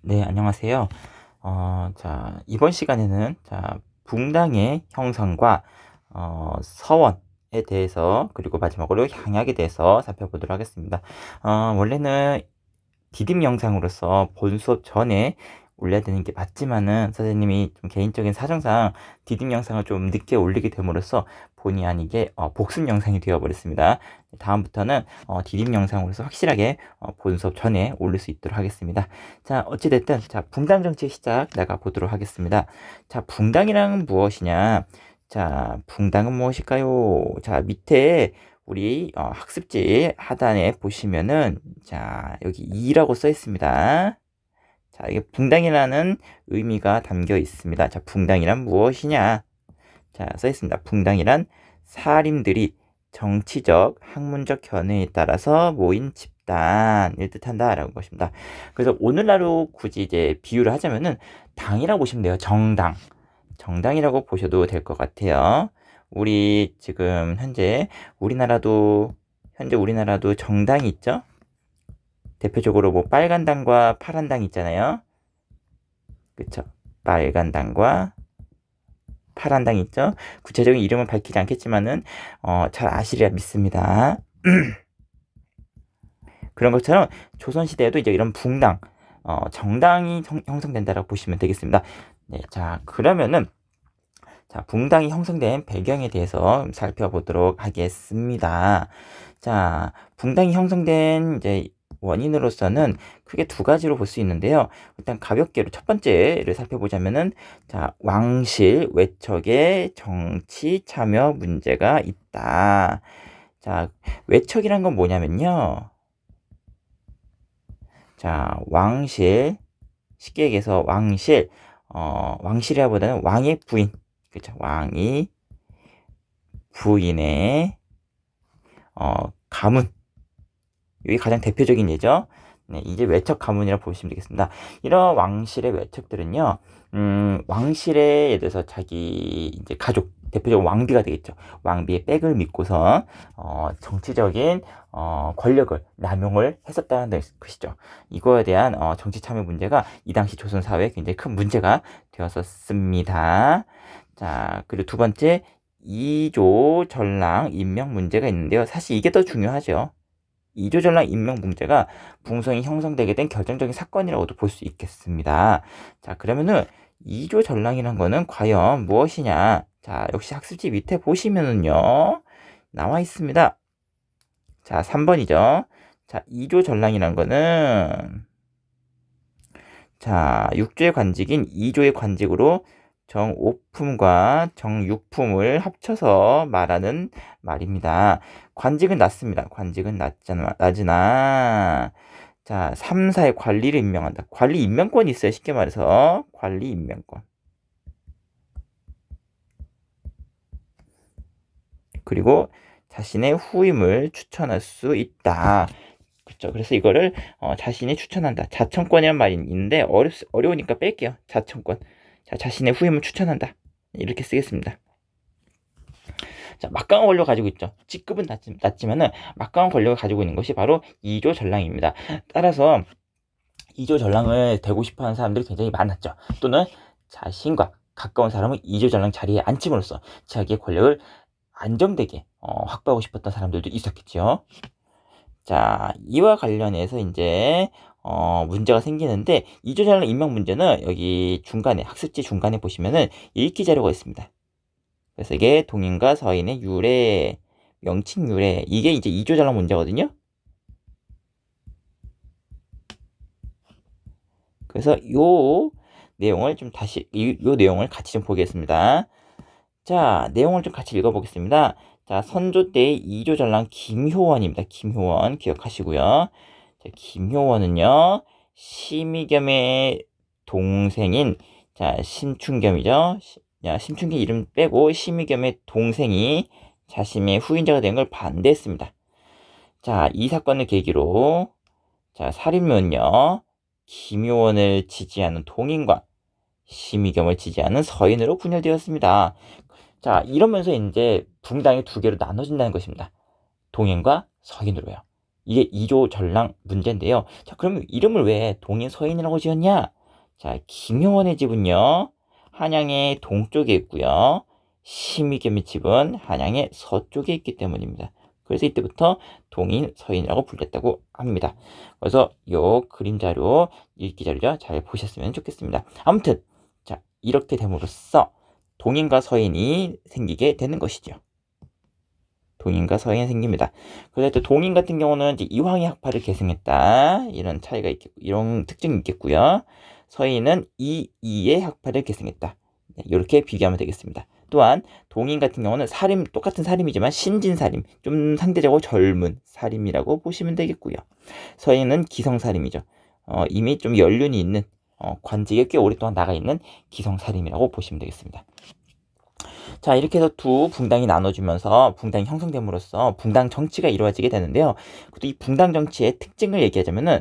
네, 안녕하세요. 이번 시간에는 붕당의 형성과 서원에 대해서 그리고 마지막으로 향약에 대해서 살펴보도록 하겠습니다. 원래는 디딤 영상으로서 본 수업 전에 올려야 되는 게 맞지만은 선생님이 좀 개인적인 사정상 디딤 영상을 좀 늦게 올리게 됨으로써 본의 아니게 복습 영상이 되어버렸습니다. 다음부터는 디딤 영상으로서 확실하게 본 수업 전에 올릴 수 있도록 하겠습니다. 자, 어찌됐든 붕당 정치 시작 나가 보도록 하겠습니다. 자, 붕당이란 무엇이냐? 자, 붕당은 무엇일까요? 자, 밑에 우리 학습지 하단에 보시면은 여기 2라고 써 있습니다. 자, 이게 붕당이라는 의미가 담겨 있습니다. 자, 붕당이란 무엇이냐? 자, 써 있습니다. 붕당이란 사림들이 정치적, 학문적 견해에 따라서 모인 집단을 뜻한다라는 것입니다. 그래서 오늘날로 굳이 이제 비유를 하자면은 당이라고 보시면 돼요. 정당. 정당이라고 보셔도 될 것 같아요. 우리 지금 현재 우리나라도 정당이 있죠? 대표적으로 뭐 빨간 당과 파란 당 있잖아요. 그쵸? 빨간 당과 파란 당 있죠? 구체적인 이름은 밝히지 않겠지만은 잘 아시리라 믿습니다. 그런 것처럼 조선시대에도 이제 이런 붕당, 정당이 형성된다라고 보시면 되겠습니다. 네, 자, 그러면은 붕당이 형성된 배경에 대해서 살펴보도록 하겠습니다. 자, 붕당이 형성된 이제 원인으로서는 크게 두 가지로 볼 수 있는데요. 일단 가볍게로 첫 번째를 살펴보자면은 왕실 외척의 정치 참여 문제가 있다. 자, 외척이란 건 뭐냐면요. 자, 왕실, 쉽게 얘기해서 왕실이라보다는 왕의 부인, 그쵸? 왕이 부인의 가문, 이게 가장 대표적인 예죠. 네, 이제 외척 가문이라고 보시면 되겠습니다. 이런 왕실의 외척들은요, 왕실에 예를 들어서 자기 이제 가족, 대표적으로 왕비가 되겠죠. 왕비의 백을 믿고서 정치적인 권력을 남용을 했었다는 것이죠. 이거에 대한 정치 참여 문제가 이 당시 조선 사회에 굉장히 큰 문제가 되었었습니다. 자, 그리고 두 번째, 이조 전랑 임명 문제가 있는데요. 사실 이게 더 중요하죠. 이조 전랑 임명 문제가 붕성이 형성되게 된 결정적인 사건이라고도 볼 수 있겠습니다. 자, 그러면은 이조 전랑이란 거는 과연 무엇이냐? 자, 역시 학습지 밑에 보시면은요, 나와 있습니다. 자, 3번이죠. 자, 이조 전랑이란 거는 육조의 관직인 이조의 관직으로 정오품과 정육품을 합쳐서 말하는 말입니다. 관직은 낮습니다. 관직은 낮으나 3, 4의 관리를 임명한다. 관리 임명권이 있어요. 쉽게 말해서 관리 임명권. 그리고 자신의 후임을 추천할 수 있다. 그렇죠. 그래서 이거를 자신이 추천한다. 자청권이란 말이 있는데 어려우니까 뺄게요. 자청권. 자, 자신의 후임을 추천한다. 이렇게 쓰겠습니다. 자, 막강한 권력을 가지고 있죠. 직급은 낮지만은 막강한 권력을 가지고 있는 것이 바로 이조 전랑입니다. 따라서 이조 전랑을 되고 싶어하는 사람들이 굉장히 많았죠. 또는 자신과 가까운 사람을 이조 전랑 자리에 앉힘으로써 자기의 권력을 안정되게 확보하고 싶었던 사람들도 있었겠죠. 자, 이와 관련해서 이제 문제가 생기는데 이조 전랑 임명 문제는 여기 중간에 학습지 중간에 보시면은 읽기 자료가 있습니다. 그래서 이게 동인과 서인의 유래, 명칭 유래, 이게 이제 이조 전랑 문제거든요. 그래서 요 내용을 좀 다시 요 내용을 같이 좀 보겠습니다. 자, 내용을 좀 같이 읽어보겠습니다. 자, 선조 때의 이조 전랑 김효원입니다. 김효원 기억하시고요. 자, 김효원은요, 심의겸의 동생인 심춘겸이죠. 심춘겸 이름 빼고 심의겸의 동생이 자신의 후임자가 된 걸 반대했습니다. 자, 이 사건을 계기로 사립묘는요, 김효원을 지지하는 동인과 심의겸을 지지하는 서인으로 분열되었습니다. 자, 이러면서 이제 붕당이 두 개로 나눠진다는 것입니다. 동인과 서인으로요. 이게 이조 전랑 문제인데요. 자, 그러면 이름을 왜 동인 서인이라고 지었냐? 자, 김효원의 집은요, 한양의 동쪽에 있고요. 심의겸의 집은 한양의 서쪽에 있기 때문입니다. 그래서 이때부터 동인, 서인이라고 불렸다고 합니다. 그래서 요 그림자료, 읽기 자료 잘 보셨으면 좋겠습니다. 아무튼 자, 이렇게 됨으로써 동인과 서인이 생기게 되는 것이죠. 동인과 서인이 생깁니다. 그래서 또 동인 같은 경우는 이제 이황의 학파를 계승했다, 이런 차이가 있겠고, 이런 특징이 있겠고요. 서인은 이이의 학파를 계승했다. 이렇게 비교하면 되겠습니다. 또한 동인 같은 경우는 사림, 똑같은 사림이지만 신진사림, 좀 상대적으로 젊은 사림이라고 보시면 되겠고요. 서인은 기성사림이죠. 이미 좀 연륜이 있는, 관직에 꽤 오랫동안 나가 있는 기성사림이라고 보시면 되겠습니다. 자, 이렇게 해서 두 붕당이 나눠지면서 붕당이 형성됨으로써 붕당 정치가 이루어지게 되는데요. 그리고 이 붕당 정치의 특징을 얘기하자면은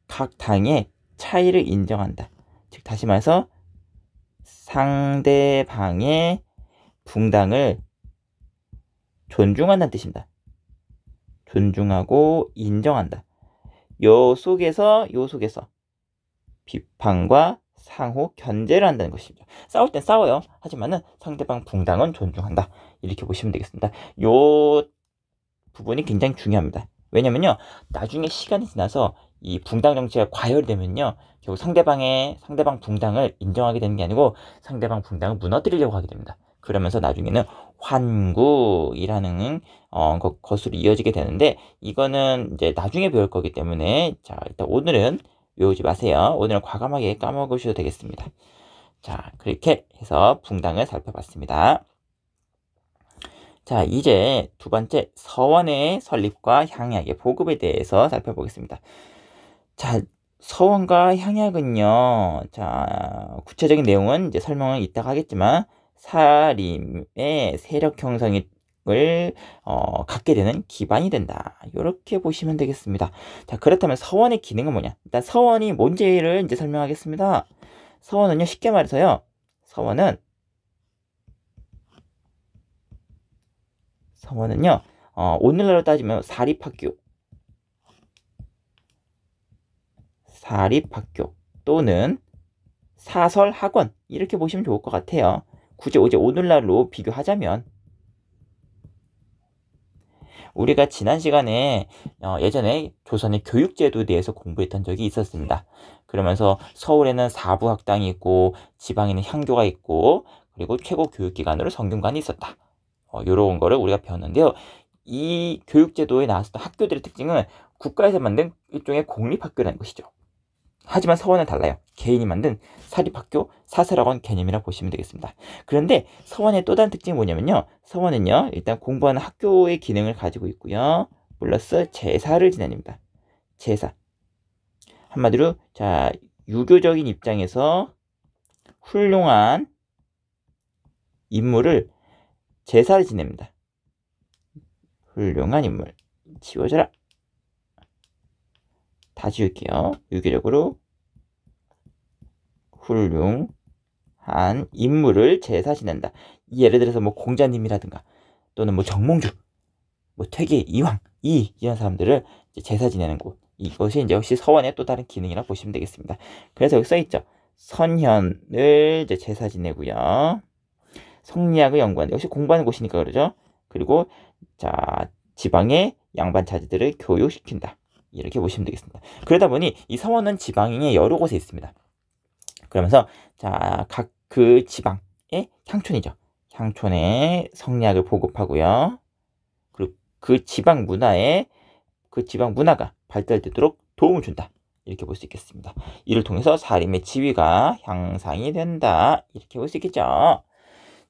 각 당의 차이를 인정한다. 즉 다시 말해서 상대방의 붕당을 존중한다는 뜻입니다. 존중하고 인정한다. 요 속에서 비판과 상호 견제를 한다는 것입니다. 싸울 땐 싸워요. 하지만은 상대방 붕당은 존중한다. 이렇게 보시면 되겠습니다. 요 부분이 굉장히 중요합니다. 왜냐면요, 나중에 시간이 지나서 이 붕당 정치가 과열되면요, 결국 상대방 붕당을 인정하게 되는 게 아니고 상대방 붕당을 무너뜨리려고 하게 됩니다. 그러면서 나중에는 환구이라는 것으로 이어지게 되는데, 이거는 이제 나중에 배울 거기 때문에, 자, 일단 오늘은 외우지 마세요. 오늘은 과감하게 까먹으셔도 되겠습니다. 자, 그렇게 해서 붕당을 살펴봤습니다. 자, 이제 두 번째, 서원의 설립과 향약의 보급에 대해서 살펴보겠습니다. 자, 서원과 향약은요, 자, 구체적인 내용은 이제 설명은 이따가 하겠지만, 사림의 세력 형성을 갖게 되는 기반이 된다. 이렇게 보시면 되겠습니다. 자, 그렇다면 서원의 기능은 뭐냐? 일단 서원이 뭔지를 이제 설명하겠습니다. 서원은요, 쉽게 말해서요, 서원은요, 오늘날로 따지면 사립학교 또는 사설학원, 이렇게 보시면 좋을 것 같아요. 굳이 이제 오늘날로 비교하자면, 우리가 지난 시간에 예전에 조선의 교육제도에 대해서 공부했던 적이 있었습니다. 그러면서 서울에는 사부학당이 있고 지방에는 향교가 있고 그리고 최고 교육기관으로 성균관이 있었다. 이런 거를 우리가 배웠는데요. 이 교육제도에 나왔었던 학교들의 특징은 국가에서 만든 일종의 공립학교라는 것이죠. 하지만 서원은 달라요. 개인이 만든 사립학교, 사설학원 개념이라 보시면 되겠습니다. 그런데 서원의 또 다른 특징이 뭐냐면요, 서원은요, 일단 공부하는 학교의 기능을 가지고 있고요, 플러스 제사를 지냅니다. 제사. 한마디로, 자, 유교적인 입장에서 훌륭한 인물을 제사를 지냅니다. 훌륭한 인물. 지워져라. 다 지울게요. 유교적으로 훌륭한 인물을 제사 지낸다. 예를 들어서 뭐 공자님이라든가 또는 뭐 정몽주, 뭐 퇴계 이황, 이런 사람들을 제사 지내는 곳. 이것이 이제 역시 서원의 또 다른 기능이라 보시면 되겠습니다. 그래서 여기 써 있죠. 선현을 이제 제사 지내고요. 성리학을 연구하는, 역시 공부하는 곳이니까 그러죠. 그리고 자, 지방의 양반 자제들을 교육시킨다. 이렇게 보시면 되겠습니다. 그러다 보니 이 서원은 지방에 여러 곳에 있습니다. 그러면서 자, 각 그 지방의 향촌이죠. 향촌에 성리학을 보급하고요. 그리고 그 지방 문화가 발달되도록 도움을 준다. 이렇게 볼 수 있겠습니다. 이를 통해서 사림의 지위가 향상이 된다. 이렇게 볼 수 있겠죠.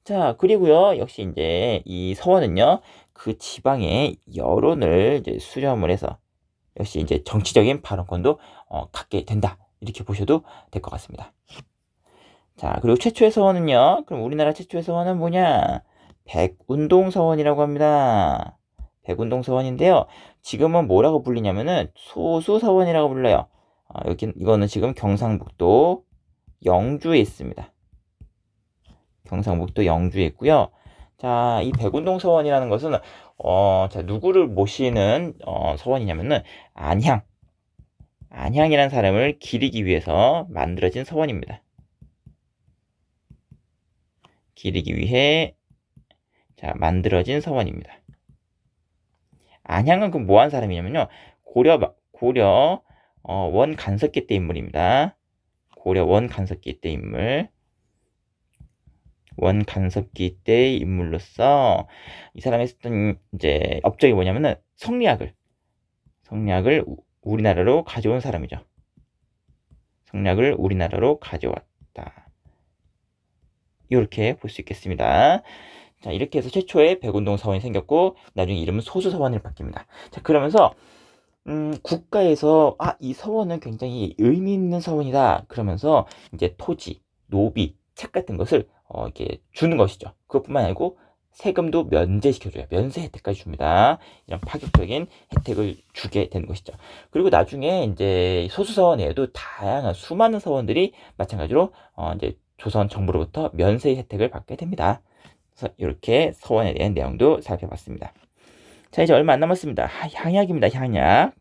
자, 그리고요, 역시 이제 이 서원은요, 그 지방의 여론을 이제 수렴을 해서 역시 이제 정치적인 발언권도 갖게 된다. 이렇게 보셔도 될 것 같습니다. 자, 그리고 최초의 서원은요, 그럼 우리나라 최초의 서원은 뭐냐? 백운동서원이라고 합니다. 백운동서원인데요, 지금은 뭐라고 불리냐면은 소수서원이라고 불러요. 이거는 지금 경상북도 영주에 있습니다. 경상북도 영주에 있고요. 자, 이 백운동서원이라는 것은 자, 누구를 모시는 서원이냐면은 안향, 안향이라는 사람을 기리기 위해서 만들어진 서원입니다. 기리기 위해 자 만들어진 서원입니다. 안향은 그럼 뭐한 사람이냐면요. 고려 원간섭기 때 인물입니다. 고려 원간섭기 때 인물. 원간섭기 때 인물로서 이 사람이 했던 이제 업적이 뭐냐면은 성리학을 우리나라로 가져온 사람이죠. 성리학을 우리나라로 가져왔다. 이렇게 볼 수 있겠습니다. 자, 이렇게 해서 최초의 백운동 서원이 생겼고 나중에 이름은 소수서원으로 바뀝니다. 자, 그러면서 국가에서 이 서원은 굉장히 의미 있는 서원이다. 그러면서 이제 토지, 노비, 책 같은 것을 이렇게 주는 것이죠. 그것뿐만 아니고 세금도 면제시켜줘요. 면세 혜택까지 줍니다. 이런 파격적인 혜택을 주게 되는 것이죠. 그리고 나중에 이제 소수서원 외에도 다양한 수많은 서원들이 마찬가지로 이제 조선 정부로부터 면세 혜택을 받게 됩니다. 그래서 이렇게 서원에 대한 내용도 살펴봤습니다. 자, 이제 얼마 안 남았습니다. 향약입니다. 향약.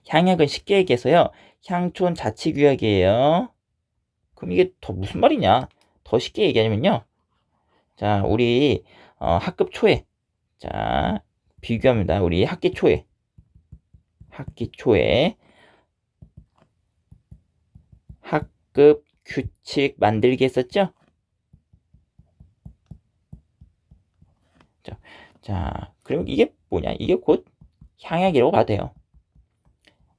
향약은 쉽게 얘기해서요. 향촌 자치구역이에요. 그럼 이게 더 무슨 말이냐? 더 쉽게 얘기하면요. 자, 우리 학급 초에 자 비교합니다. 우리 학기 초에 학급 규칙 만들기 했었죠? 자, 그럼 이게 뭐냐? 이게 곧 향약이라고 봐도 돼요.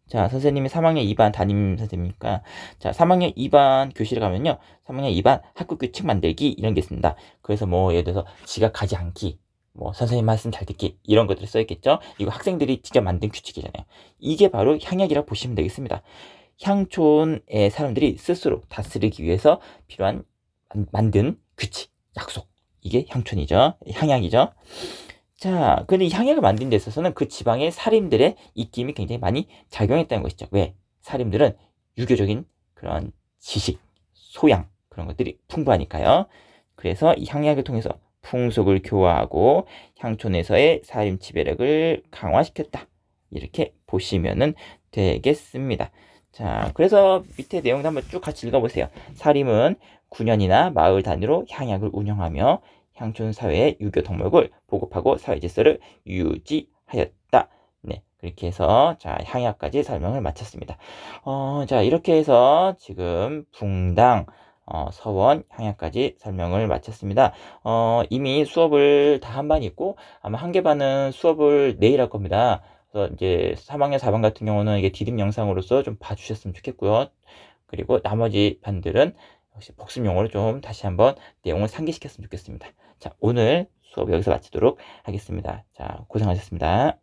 자, 선생님이 3학년 2반 담임 선생님이니까 자, 3학년 2반 교실에 가면요. 3학년 2반 학급 규칙 만들기 이런 게 있습니다. 그래서 뭐 예를 들어서 지각하지 않기, 뭐 선생님 말씀 잘 듣기 이런 것들이 써 있겠죠. 이거 학생들이 직접 만든 규칙이잖아요. 이게 바로 향약이라고 보시면 되겠습니다. 향촌의 사람들이 스스로 다스리기 위해서 필요한 만든 규칙, 약속. 이게 향촌이죠. 향약이죠. 자, 근데 이 향약을 만든 데 있어서는 그 지방의 살인들의 입김이 굉장히 많이 작용했다는 것이죠. 왜? 살인들은 유교적인 그런 지식, 소양 그런 것들이 풍부하니까요. 그래서 이 향약을 통해서 풍속을 교화하고 향촌에서의 살인 지배력을 강화시켰다. 이렇게 보시면 되겠습니다. 자, 그래서 밑에 내용도 한번 쭉 같이 읽어보세요. 살림은 9년이나 마을 단위로 향약을 운영하며 향촌 사회의 유교 덕목을 보급하고 사회 질서를 유지하였다. 네, 그렇게 해서 자 향약까지 설명을 마쳤습니다. 자 이렇게 해서 지금 붕당 서원 향약까지 설명을 마쳤습니다. 이미 수업을 다 한 반 있고 아마 한 개 반은 수업을 내일 할 겁니다. 그래서 이제 3학년 4반 같은 경우는 이게 디딤 영상으로서 좀 봐주셨으면 좋겠고요. 그리고 나머지 반들은 역시 복습용어로 좀 다시 한번 내용을 상기시켰으면 좋겠습니다. 자, 오늘 수업 여기서 마치도록 하겠습니다. 자, 고생하셨습니다.